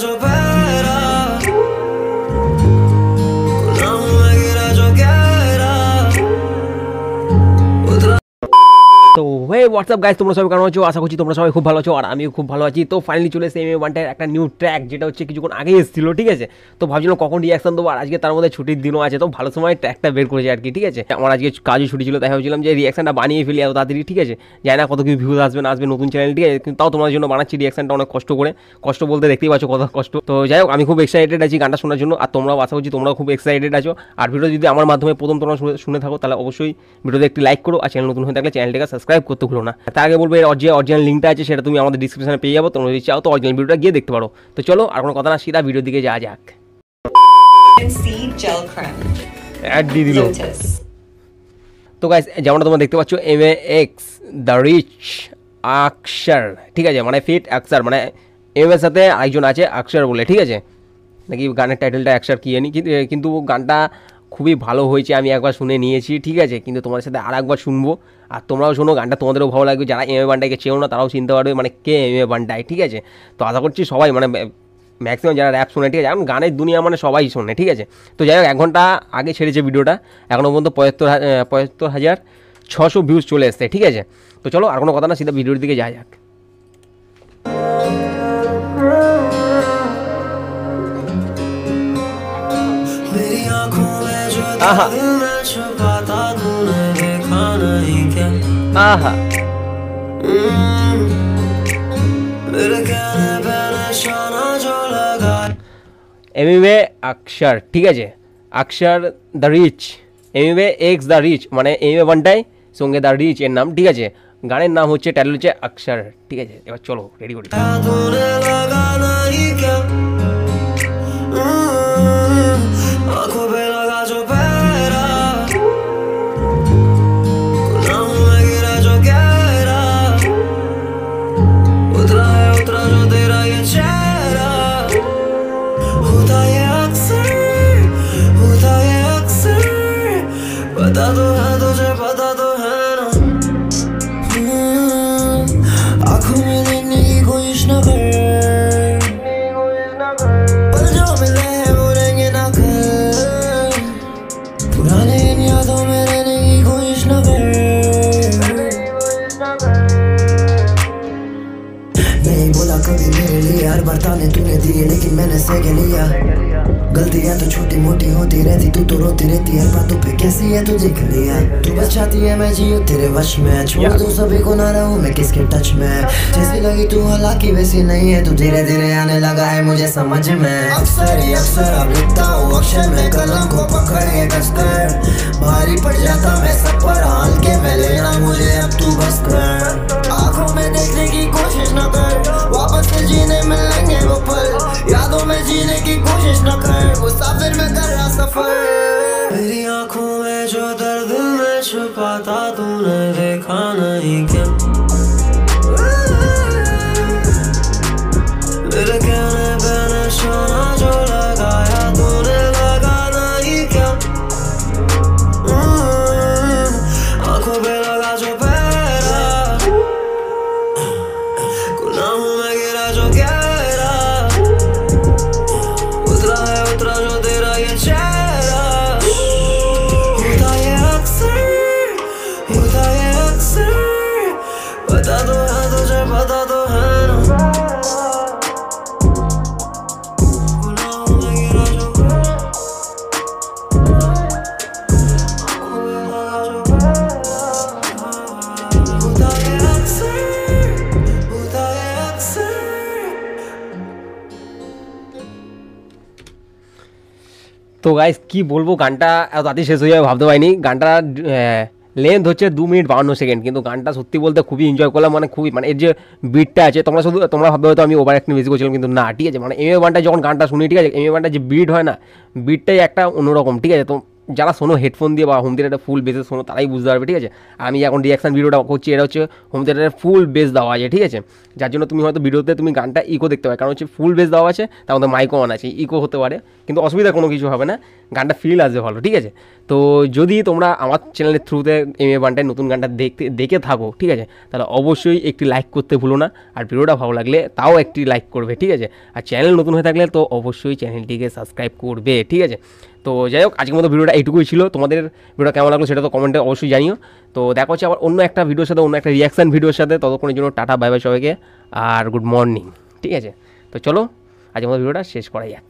जो पहरा गुलाम मैं गिरा जो गहरा उतरा। তো হে হোয়াটসঅ্যাপ গাইস, তোমরা সবাই কেমন আছো? আশা করছি তোমরা সবাই খুব ভালো আছো আর আমিও খুব ভালো আছি। তো ফাইনালি চলে এসেছে MM1টার একটা নিউ ট্র্যাক, যেটা হচ্ছে কিছুক্ষণ আগে এসেছিল, ঠিক আছে? তো ভাবছিলাম কখন রিয়াকশন দেবো, আর আজকে তার মধ্যে ছুটির দিনও আছে, তো ভালো সময় ট্র্যাকটা বের করেছে আর কি, ঠিক আছে? আমার আজকে কাজও ছুটি ছিল, তাই ভাবছিলাম যে রিয়াকশনটা বানিয়ে ফেলি এত তাড়াতাড়ি, ঠিক আছে? জানি না কত কি ভিউজ আসবে না আসবে নতুন চ্যানেল, ঠিক আছে? কিন্তু তাও তোমাদের জন্য বানাচ্ছি রিয়াকশনটা অনেক কষ্ট করে। কষ্ট বলতে দেখতেই পাচ্ছ কত কষ্ট। তো যাই হোক, আমি খুব এক্সাইটেড আছি গানটা শোনার জন্য, আর তোমরাও আশা করছি তোমরাও খুব এক্সাইটেড আছো। আর ভিডিও যদি আমার মাধ্যমে প্রথম তোমরা শুনে থাকো, তাহলে অবশ্যই ভিডিওতে একটি লাইক করো, আর চ্যানেল নতুন হয়ে থাকলে চ্যানেলটাকে সাবস্ক্রাইব করতে ভুলো না। তার আগে বলবো, এর অরিজিনাল লিঙ্কটা আছে, সেটা তুমি আমাদের ডিসক্রিপশনে পেয়ে যাবো। তোমরা যদি চাও তো অরিজিনাল ভিডিওটা গিয়ে দেখতে পারো। তো চলো আর কোনো কথা না, সিধা ভিডিওর দিকে যাওয়া যাক। Gel Creme অ্যাড দিয়ে দিল। Lotus। তো গাইস, যেমনটা তোমরা দেখতে পাচ্ছ, MAX দ্য রিচ আকসার, ঠিক আছে? মানে ফিট আকসার, মানে এম এর সাথে আরেকজন আছে আকসার বলে, ঠিক আছে? নাকি গানের টাইটেলটা আকসার কি জানি, কিন্তু গানটা খুবই ভালো হয়েছে। আমি একবার শুনে নিয়েছি, ঠিক আছে? কিন্তু তোমাদের সাথে আর একবার শুনবো, আর তোমরাও শোনো, গানটা তোমাদেরও ভালো লাগবে। যারা MM1টাকে চেও না তারাও চিনতে পারবে মানে কে MM1টাই, ঠিক আছে? তো আশা করছি সবাই, মানে ম্যাক্সিমাম যারা র্যাপ শোনে, ঠিক আছে? এখন গানের দুনিয়া মানে সবাই শোনে, ঠিক আছে? তো যাই হোক, 1 ঘন্টা আগে ছেড়েছে ভিডিওটা, এখনও পর্যন্ত ৭৫,৬০০ ভিউজ চলে এসছে, ঠিক আছে? তো চলো আর কোনো কথা না, সিধা ভিডিওর দিকে যাওয়া যাক। मेरी आंखों में जो दर्द मैं छुपाता तूने देखा नहीं क्या? आहा मेरे कहने पे निशाना जो लगा MMA আকসার, ঠিক আছে? আকসার দ্য রিচ, MAX দ্য রিচ, মানে MM1টাই সঙ্গে দ্য রিচ এর নাম, ঠিক আছে? গানের নাম হচ্ছে, টাইটেল হচ্ছে আকসার, ঠিক আছে? এবার চলো রেডি করি। तूने लगा नहीं क्या? आंखों पे लगा जो पहरा गुलाम मैं गिरा जो गहरा उतरा जो तेरा ये चेहरा होता ये अक्सर पता तो है तुझे, पता तो है ना। आंखों में देखने की कोशिश न कर, पल जो मिले हैं वो रहेंगे ना कर, पुराने इन यादों में रहने की कोशिश न कर। नहीं बोला कभी मेरे लिए, हर बार ताने तूने दिए लेकिन मैंने सह लिया। गलतियां तो छोटी मोटी होती रहती, तू तो रोती रहती हर बातों पे, कैसी है तुझे लिया? तू बस चाहती है मैं जीऊं तेरे वश में, छोड़ दूं सभी को ना रहूं मैं किसके टच में। जैसी लगी तू हालांकि वैसी नहीं है, तू धीरे धीरे आने लगा है मुझे समझ में। अक्सर ही अक्सर अब लिखता हूँ अक्षर में, कलम को पकड़े कसकर भारी पड़ जाता मैं सब पर, हाल के मैं लेना मुझे अब तू बस कर। आंखों में देखने की कोशिश न कर, वापस से जीने मिलेंगे वो पल, यादों में जीने की कोशिश न कर, मुसाफिर में कर रहा सफर। मेरी आंखों में जो दर्द मैं छुपाता तूने देखा नहीं क्या? मेरे कहने पे निशाना जो लगाया तूने लगा नहीं क्या? आंखों पे लगा जो पहरा गुलाम मैं गिरा जो गहरा उतरा जो तेरा ये चेहरा होता ये अक्सर पता तो है तुझे, पता तो है ना। गुलाम मैं गिरा जो होता ये अक्सर তো গাইস কি বলবো, গানটা এত তাড়াতাড়ি শেষ হয়ে যাবে ভাবতে পারিনি। গানটা লেন্থ হচ্ছে 2 মিনিট 52 সেকেন্ড, কিন্তু গানটা সত্যি বলতে খুবই এনজয় করলাম, মানে খুবই, মানে এর যে বিটটা আছে, তোমরা ভাববে হয়তো আমি ওভার অ্যাক্টিং বেশি করছিলাম, কিন্তু না, ঠিক আছে? মানে MM1টা যখন গানটা শুনি, ঠিক আছে, MM1টা যে বিট হয় না, বিটটাই একটা অন্যরকম, ঠিক আছে? তো যারা শোনো হেডফোন দিয়ে বা হোম থিয়েটারে ফুল বেসে শোনো তারাই বুঝতে পারবে, ঠিক আছে। আমি এখন রিয়াকশান ভিডিওটা করছি, এটা হচ্ছে হোম থিয়েটারে ফুল বেস দেওয়া আছে, ঠিক আছে। যার জন্য তুমি হয়তো ভিডিওতে তুমি গানটা ইকো দেখতে পাবে, কারণ হচ্ছে ফুল বেস দেওয়া আছে, তার মধ্যে মাইকও অন আছে, ইকো হতে পারে, কিন্তু অসুবিধা কোনো কিছু হবে না, গানটা ফিল আসবে ভালো, ঠিক আছে। তো যদি তোমরা আমার চ্যানেলের থ্রুতে MM1টায় নতুন গানটা দেখে থাকো, ঠিক আছে, তাহলে অবশ্যই একটি লাইক করতে ভুলো না, আর ভিডিওটা ভালো লাগলে তাও একটি লাইক করবে, ঠিক আছে। আর চ্যানেল নতুন হয়ে থাকলে তো অবশ্যই চ্যানেলটিকে সাবস্ক্রাইব করবে, ঠিক আছে। তো যাই হোক, আজকের মতো ভিডিওটা এইটুকুই ছিল। তোমাদের ভিডিও কেমন লাগলো সেটা তো কমেন্টে অবশ্যই জানিও। তো দেখা হচ্ছে আবার অন্য একটা ভিডিওর সাথে, অন্য একটা রিয়াকশান ভিডিওর সাথে। ততক্ষণের জন্য টাটা, বাই বাই সবাইকে, আর গুড মর্নিং, ঠিক আছে। তো চলো আজকের মতো ভিডিওটা শেষ করা যাক।